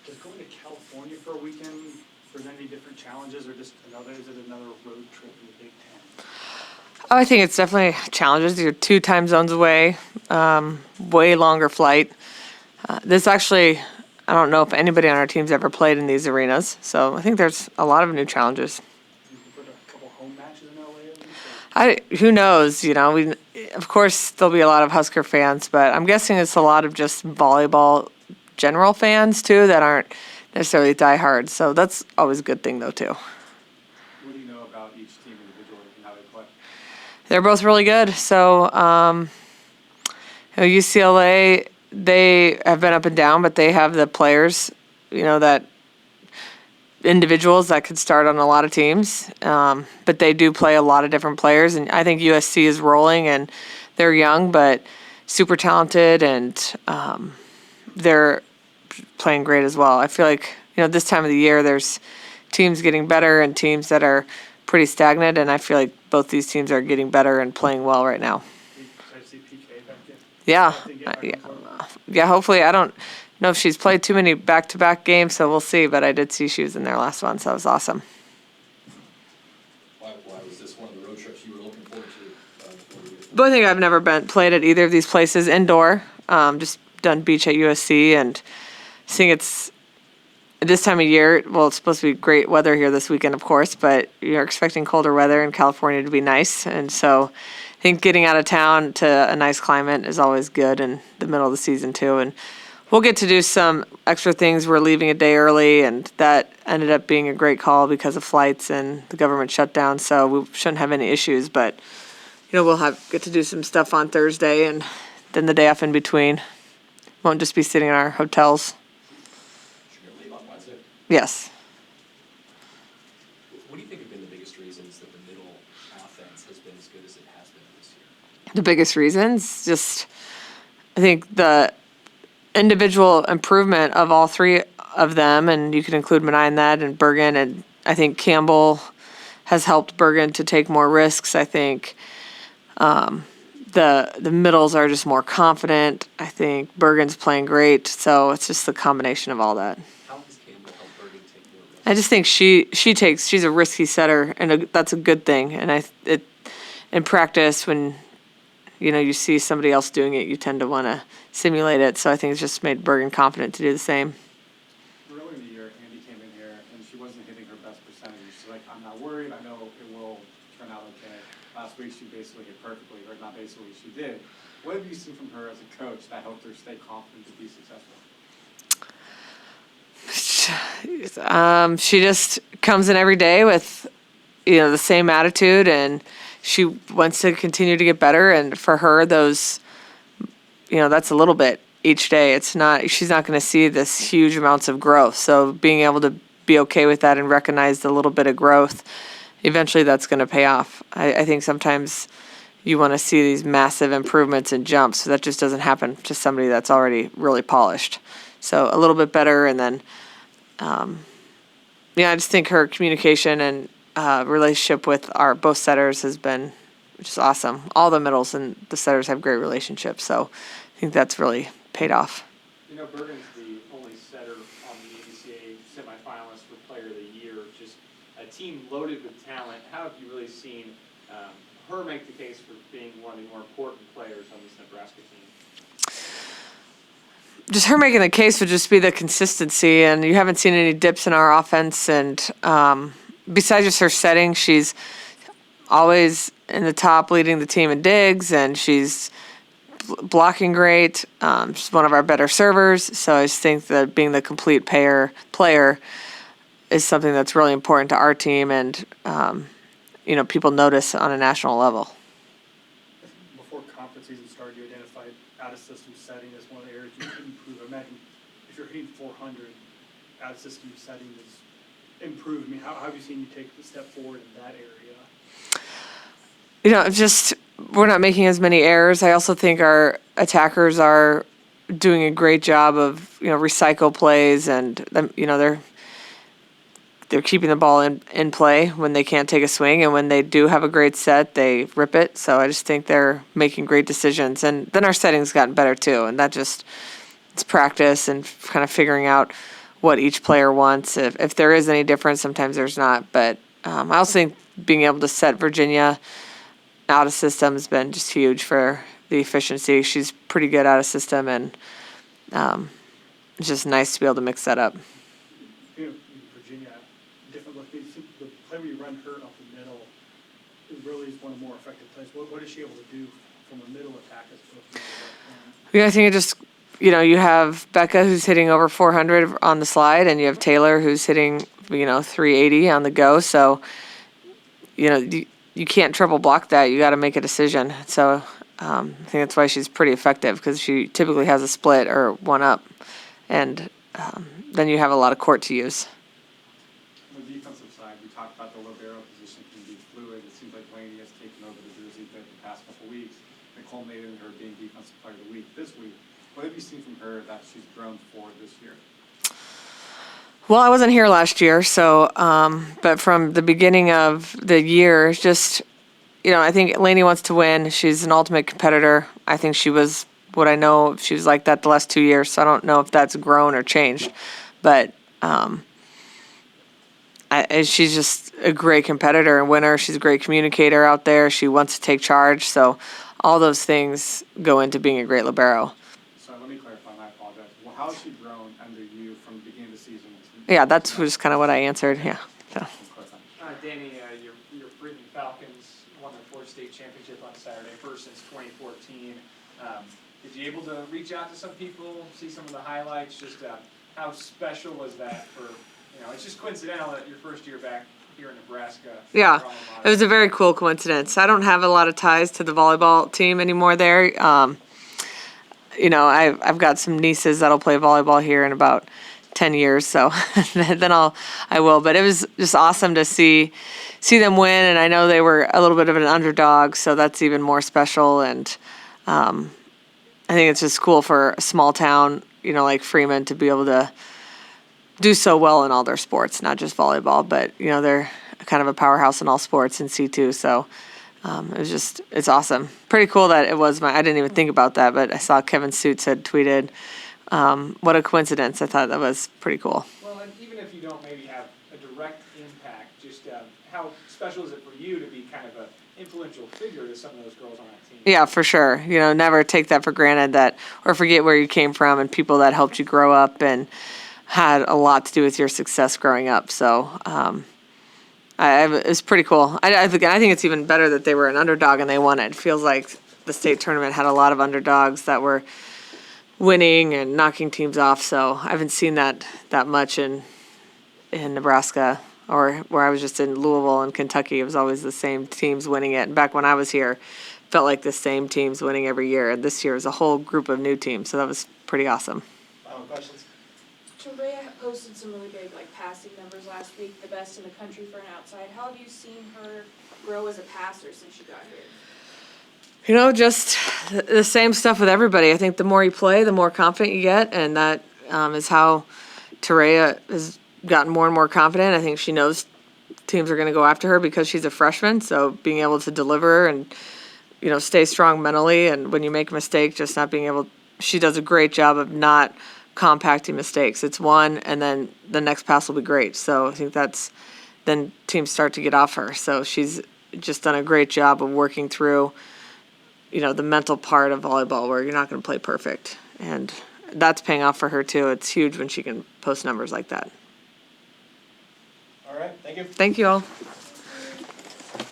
Does going to California for a weekend present any different challenges, or just is it another road trip in the Big Ten? Oh, I think it's definitely challenges. You're 2 time zones away, way longer flight. This actually, I don't know if anybody on our team's ever played in these arenas, so I think there's a lot of new challenges. You can put a couple home matches in LA at least? Who knows? Of course, there'll be a lot of Husker fans, but I'm guessing it's a lot of just volleyball general fans too that aren't necessarily diehard. So that's always a good thing, though, too. What do you know about each team individually and how they play? They're both really good. So UCLA, they have been up and down, but they have the players, that individuals that could start on a lot of teams. But they do play a lot of different players. And I think USC is rolling, and they're young, but super talented, and they're playing great as well. I feel like, this time of the year, there's teams getting better and teams that are pretty stagnant, and I feel like both these teams are getting better and playing well right now. I see PK back in. Yeah, hopefully. I don't know if she's played too many back-to-back games, so we'll see, but I did see she was in there last one, so that was awesome. Why was this one of the road trips you were looking forward to? But I think I've never played at either of these places indoor, just done beach at USC, and seeing it's this time of year, well, it's supposed to be great weather here this weekend, of course, but you're expecting colder weather in California to be nice. And so I think getting out of town to a nice climate is always good in the middle of the season, too. And we'll get to do some extra things. We're leaving a day early, and that ended up being a great call because of flights and the government shutdown. So we shouldn't have any issues. But, we'll get to do some stuff on Thursday and then the day off in between. Won't just be sitting in our hotels. Yes. What do you think have been the biggest reasons that the middle offense has been as good as it has been this year? The biggest reasons, I think the individual improvement of all 3 of them, and you can include Manai in that, and Bergen, and I think Campbell has helped Bergen to take more risks. I think the middles are just more confident. I think Bergen's playing great, so it's just the combination of all that. I just think she's a risky setter, and that's a good thing. And in practice, when you see somebody else doing it, you tend to want to simulate it. So I think it's just made Bergen confident to do the same. Early in the year, Andi came in here, and she wasn't hitting her best percentage. She's like, I'm not worried. I know it will turn out okay. Last week, she basically hit perfectly, or not basically, she did. What have you seen from her as a coach that helped her stay confident to be successful? She just comes in every day with, the same attitude, and she wants to continue to get better. And for her, those, that's a little bit each day. She's not going to see this huge amounts of growth. So being able to be okay with that and recognize the little bit of growth, eventually that's going to pay off. I think sometimes you want to see these massive improvements and jumps. So that just doesn't happen to somebody that's already really polished. So a little bit better, and then, I just think her communication and relationship with our both setters has been just awesome. All the middles and the setters have great relationships, so I think that's really paid off. Bergen's the only setter on the AVCA semifinalist for Player of the Year. Just a team loaded with talent. How have you really seen her make the case for being one of the more important players on this Nebraska team? Just her making the case would just be the consistency, and you haven't seen any dips in our offense. And besides just her setting, she's always in the top leading the team in digs, and she's blocking great. She's one of our better servers, so I just think that being the complete player is something that's really important to our team, and people notice on a national level. Before conference season started, you identified out-of-system setting as one of the areas you could improve. I imagine if you're hitting 400, out-of-system setting is improved. I mean, how have you seen you take the step forward in that area? We're not making as many errors. I also think our attackers are doing a great job of, recycle plays, and they're keeping the ball in play when they can't take a swing, and when they do have a great set, they rip it. So I just think they're making great decisions. And then our setting's gotten better too, and that just, it's practice and kind of figuring out what each player wants. If there is any difference, sometimes there's not. But I also think being able to set Virginia out of system has been just huge for the efficiency. She's pretty good out of system, and it's just nice to be able to mix that up. Virginia, different look. The play where you run her up the middle, it really is one of the more effective plays. What is she able to do from a middle attack as opposed to Yeah, I think it just, you have Becca who's hitting over 400 on the slide, and you have Taylor who's hitting, 380 on the go. So, you can't triple block that. You got to make a decision. So I think that's why she's pretty effective, because she typically has a split or one up, and then you have a lot of court to use. On the defensive side, we talked about the libero position can be fluid. It seems like Laney has taken over the jersey bit the past couple weeks and culminated in her being defensive player of the week this week. What have you seen from her that she's grown for this year? Well, I wasn't here last year, so but from the beginning of the year, just I think Laney wants to win. She's an ultimate competitor. I think she was what I know she was like that the last 2 years. So I don't know if that's grown or changed, but she's just a great competitor and winner. She's a great communicator out there. She wants to take charge. So all those things go into being a great libero. So let me clarify. I apologize. Well, how has she grown under you from the beginning of the season? Yeah, that's just kind of what I answered. Yeah. So. Danny, your Freeman Falcons won their fourth state championship on Saturday, first since 2014. Did you able to reach out to some people, see some of the highlights? Just how special was that for, it's just coincidental that your first year back here in Nebraska. Yeah, it was a very cool coincidence. I don't have a lot of ties to the volleyball team anymore there. I've got some nieces that'll play volleyball here in about 10 years, so then I will. But it was just awesome to see them win, and I know they were a little bit of an underdog, so that's even more special. And I think it's just cool for a small town, like Freeman, to be able to do so well in all their sports, not just volleyball, but they're kind of a powerhouse in all sports in C2. So it's awesome. Pretty cool that it was I didn't even think about that, but I saw Kevin Suits had tweeted. What a coincidence. I thought that was pretty cool. Well, and even if you don't maybe have a direct impact, just how special is it for you to be kind of an influential figure to some of those girls on that team? Yeah, for sure. Never take that for granted or forget where you came from and people that helped you grow up and had a lot to do with your success growing up. So it was pretty cool. I think it's even better that they were an underdog and they won it. It feels like the state tournament had a lot of underdogs that were winning and knocking teams off. So I haven't seen that much in Nebraska, or where I was just in Louisville and Kentucky. It was always the same teams winning it. And back when I was here, it felt like the same teams winning every year. And this year was a whole group of new teams. So that was pretty awesome. Final questions? Teraya posted some really big passing numbers last week, the best in the country for an outside. How have you seen her grow as a passer since she got here? Just the same stuff with everybody. I think the more you play, the more confident you get, and that is how Teraya has gotten more and more confident. I think she knows teams are going to go after her because she's a freshman, so being able to deliver and, stay strong mentally, and when you make a mistake, just not being able – she does a great job of not compacting mistakes. It's one, and then the next pass will be great. So I think then teams start to get off her. So she's just done a great job of working through – the mental part of volleyball where you're not going to play perfect. And that's paying off for her, too. It's huge when she can post numbers like that. All right. Thank you. Thank you all.